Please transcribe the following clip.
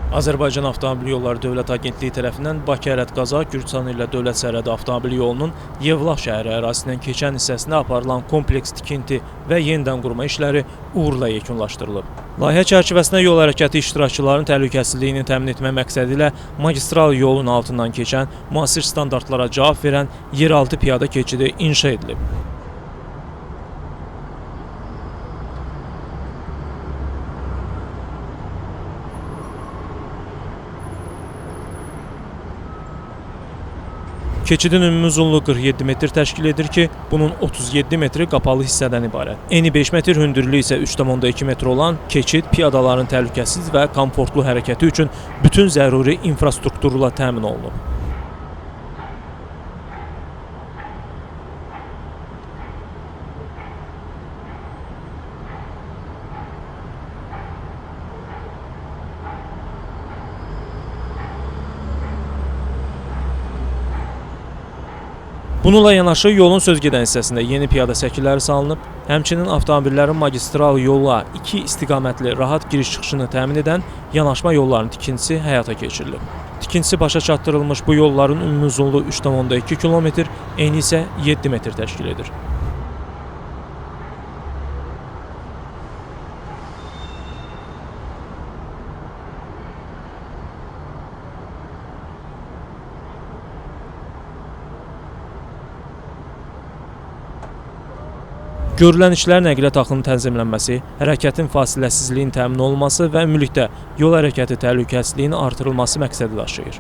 Azərbaycan Avtomobil Yolları Dövlət Agentliyi tərəfindən Bakı-Ələt-Qaza Gürcüstan ilə Dövlət Sərhədi Avtomobil Yolunun Yevlax şəhəri ərazisindən keçən hissəsində aparılan kompleks tikinti və yenidən qurma işləri uğurla yekunlaşdırılıb. Layihə çərçivəsində yol hərəkəti iştirakçılarının təhlükəsizliyini təmin etmək məqsədi ilə magistral yolun altından keçən müasir standartlara cavab verən yeraltı piyada keçidi inşa edilib. Keçidin ümumi uzunluğu 47 metr təşkil edir ki, bunun 37 metri qapalı hissədən ibarət. Eni 5 metr, hündürlüyü isə 3,2 metr olan keçid piyadaların təhlükəsiz və komfortlu hərəkəti üçün bütün zəruri infrastrukturla təmin olunub. Bununla yanaşı yolun sözgedən hissəsində yeni piyada səkiləri salınıb, həmçinin avtomobillərin magistral yolla iki istiqamətli rahat giriş-çıxışını təmin edən yanaşma yollarının tikintisi həyata keçirilib. Tikintisi başa çatdırılmış bu yolların ümumi uzunluğu 3,2 km, eni isə 7 metr təşkil edir. Görülən işlər nəqliyyat axının tənzimlənməsi, hərəkətin fasiləsizliyinin təmin olunması və ümumilikdə yol hərəkəti təhlükəsizliyinin artırılması məqsədi daşıyır.